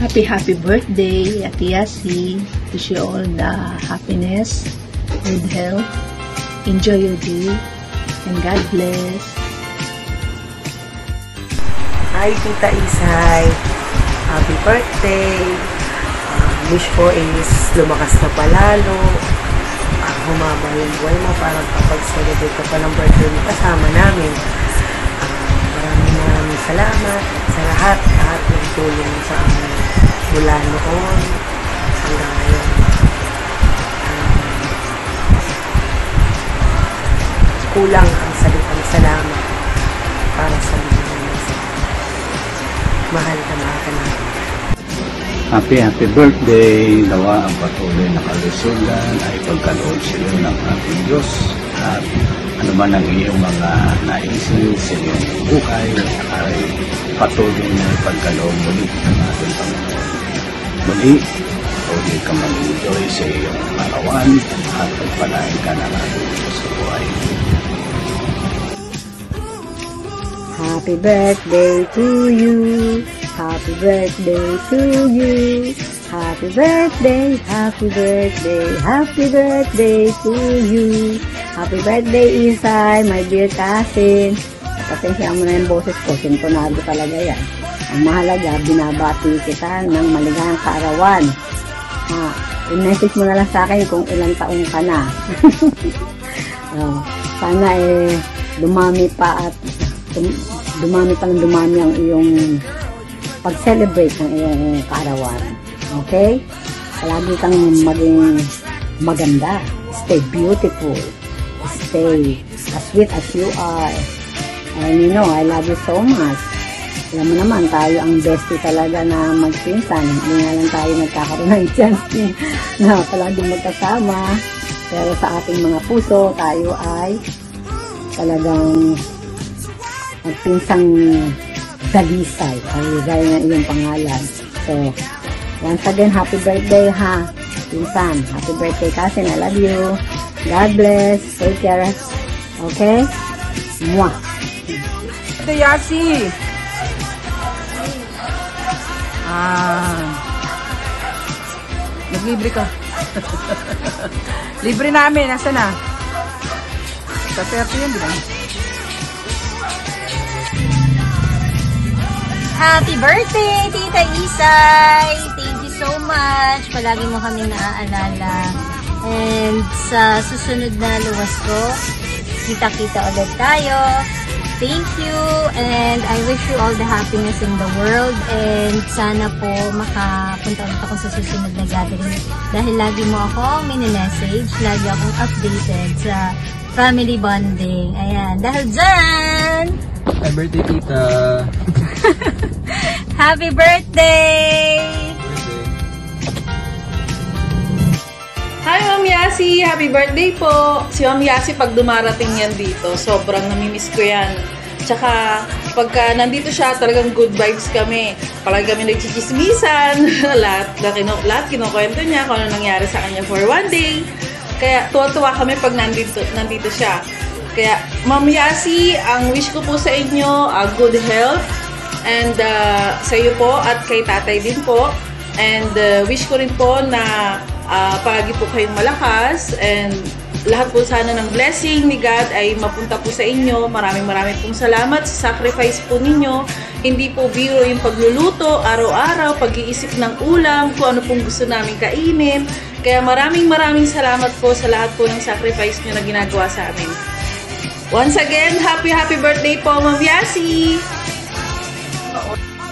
Happy birthday, Ate Yasi. Wish you all the happiness, good health. Enjoy your day, and God bless. Hi, Tita Isay. Happy birthday. Wish ko is lumakas na palalo. Humaba yung buhay mo para kapag-celebrate ka pa ng birthday mo kasama namin. Maraming salamat sa lahat ng tulong sa amin mula noon hanggang ngayon. Kulang ang salitang salamat para sa mga mahal ka namin. Happy birthday! Nawa ang patuloy na kalusugan ay pagkaloob sa iyo ng ating Diyos at ano man ang iyong mga naisip sa iyong buhay ay patuloy na pagkaloob muli ng ating Panginoon. Muli, patuloy ka mag-enjoy sa iyong arawan at pagpalain ka ng ating Diyos sa buhay. Happy birthday to you! Happy birthday to you! Happy birthday, happy birthday, happy birthday to you! Happy birthday, Isay, my dear cousin! Pasensya mo na yung boses ko, sintonado talaga yan. Ang mahalaga, binabati kita ng maligayang kaarawan. I-message mo na lang sa akin kung ilang taong ka na. Sana dumami pa at dumami ang iyong pag-celebrate ng iyong kaarawan. Okay? Palagi kang maging maganda. Stay beautiful. Stay as sweet as you are. And you know, I love you so much. Alam mo naman, tayo ang bestie talaga na magpinsan. Hindi nga lang tayo nagkakaroon ng chance na palaging magkasama. Pero sa ating mga puso, tayo ay talagang magpinsang dalisay. Ay, gaya ng iyong pangalan. So, once again, happy birthday ha, pinsan. Happy birthday cousin. I love you. God bless. Take care. Okay? Mwah! Ate Yasi! Naglibre ka. Libre namin. Nasaan na? Sa 30 yun, di ba? Happy birthday, Tita Isay! Thank you so much. Palagi mo kami naaalala. And sa susunod na luwas ko, kita-kita ulit tayo. Thank you. And I wish you all the happiness in the world. And sana po makapunta ulit ako sa susunod na gathering. Dahil lagi mo akong mini-message. Lagi akong updated sa family bonding. Ayan. Dahil dyan! Happy birthday, Tita! Happy birthday! Hi, Ma'am Yasi! Happy birthday po! Si Ma'am Yasi, pag dumarating yan dito, sobrang namimiss ko yan. Tsaka, pagka nandito siya, talagang good vibes kami. Palagi kami nagchichismisan. lahat kinukwento niya kung ano nangyari sa kanya for one day. Kaya, tuwa-tuwa kami pag nandito siya. Kaya, Ma'am Yasi, ang wish ko po sa inyo, good health. And sa iyo po at kay tatay din po. And wish ko rin po na palagi po kayong malakas. And lahat po sana ng blessing ni God ay mapunta po sa inyo. Maraming pong salamat sa sacrifice po ninyo. Hindi po biro yung pagluluto, araw-araw, pag-iisip ng ulam, kung ano pong gusto namin kainin. Kaya maraming salamat po sa lahat po ng sacrifice nyo na ginagawa sa amin. Once again, happy birthday po, Ma'am Yasi!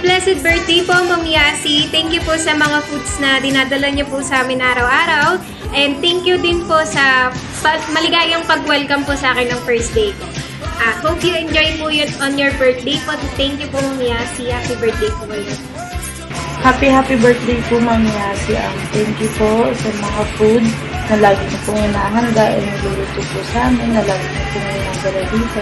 Blessed birthday po, Ma'am Yasi. Thank you po sa mga foods na dinadala niyo po sa amin araw-araw. And thank you din po sa maligayang pag-welcome po sa akin ng first day ko. Hope you enjoy po yun on your birthday po. Thank you po, Ma'am Yasi. Happy birthday po ulit. Happy birthday po, Ma'am Yasi. Thank you po sa mga food na lagi niyo pong inahanda at niluluto po sa amin, na lagi niyo pong inahanda dito.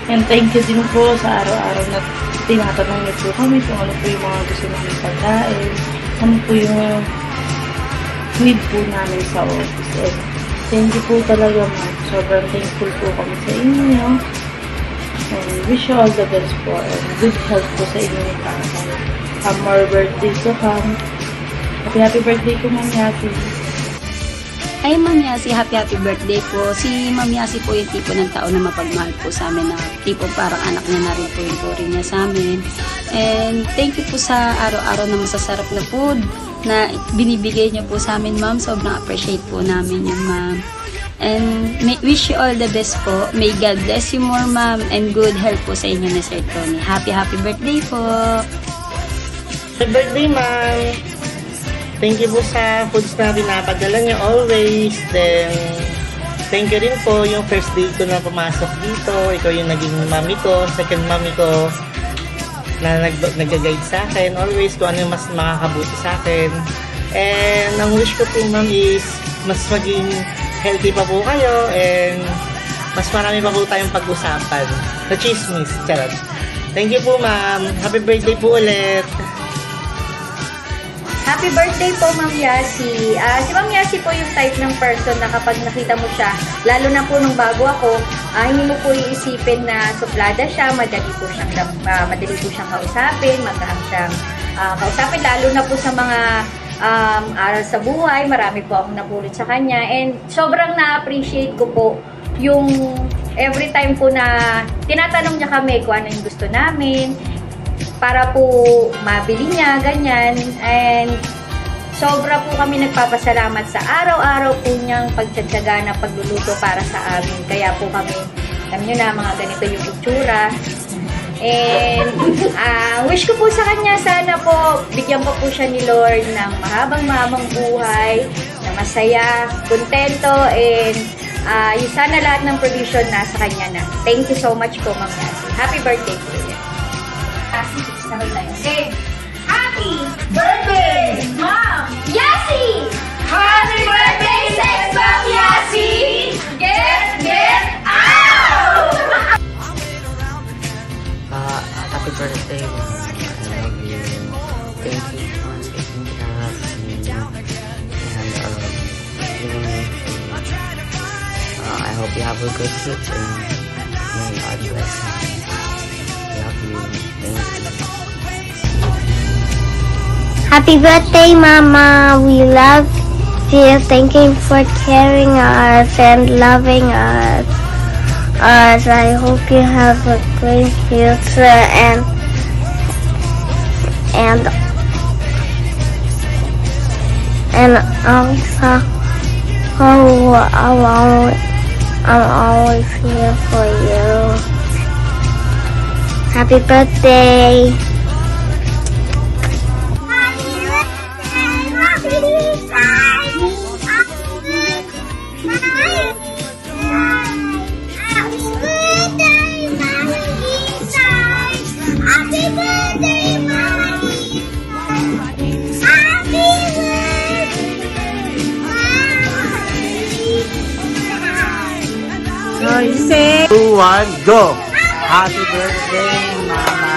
And thank you din po sa araw-araw na tinatanong niyo po kami kung ano po yung mga gusto namin pagkain, ano po yung need po namin sa office. And thank you po talaga, ma'am. Sobrang thankful po kami sa inyo. And wish you all the best po and good health po sa inyo ni Tatay. More birthdays to come. Happy birthday po, Ma'am Yasi. Ay, Ma'am Yasi, happy birthday po. Si Ma'am Yasi po yung tipo ng tao na mapagmahal po sa amin, na tipo parang anak niya na rin po yung turing niya sa amin. And thank you po sa araw-araw na masasarap na food na binibigay niyo po sa amin, Ma'am. Sobrang appreciate po namin yun, Ma'am. And wish you all the best po. May God bless you more, Ma'am, and good health po sa inyo ni Sir Tony. Happy birthday po. Happy birthday, Ma'am. Thank you po sa foods na pinapadala niyo always. Then, thank you rin po yung first day ko na pumasok dito. Ikaw yung naging mami ko, second mami ko na nag-guide sa akin. Always kung ano yung mas makakabuti sa akin. And ang wish ko po, Ma'am, is mas maging healthy pa po kayo and mas marami pa po tayong pag-usapan. Na chismis, charot. Thank you po, Ma'am. Happy birthday po ulit. Happy birthday po, Ma'am Yasi. Si Ma'am Yasi po yung type ng person na kapag nakita mo siya, lalo na po nung bago ako, hindi mo po iisipin na suplada siya, madali po siyang kausapin, magaang siyang kausapin, lalo na po sa mga aral sa buhay. Marami po akong napulot sa kanya. And sobrang na-appreciate ko po yung every time po na tinatanong niya kami kung ano yung gusto namin, para po mabili niya, ganyan. And sobra po kami nagpapasalamat sa araw-araw po niyang pagtsatsaga na pagluluto para sa amin. Kaya po kami, alam niyo na, mga ganito yung itsura. And wish ko po sa kanya, sana po bigyan pa po siya ni Lord ng mahabang buhay, na masaya, kontento, and yung sana lahat ng provision nasa kanya na. Thank you so much po, Ma'am Yasi. Happy birthday po. Okay. Happy birthday, Ma'am Yasi! Happy birthday, sex Ma'am Yasi! Get out! Happy birthday, Ma'am. I love you. Thank you for taking care of me and giving me food. I hope you have a good future. May God bless you. Love you. Thank you. Happy birthday, Mama. We love you. Thank you for caring us and loving us. I hope you have a great future and also I'm always here for you. Happy birthday. So you say 2, 1, go! Happy birthday, Mama!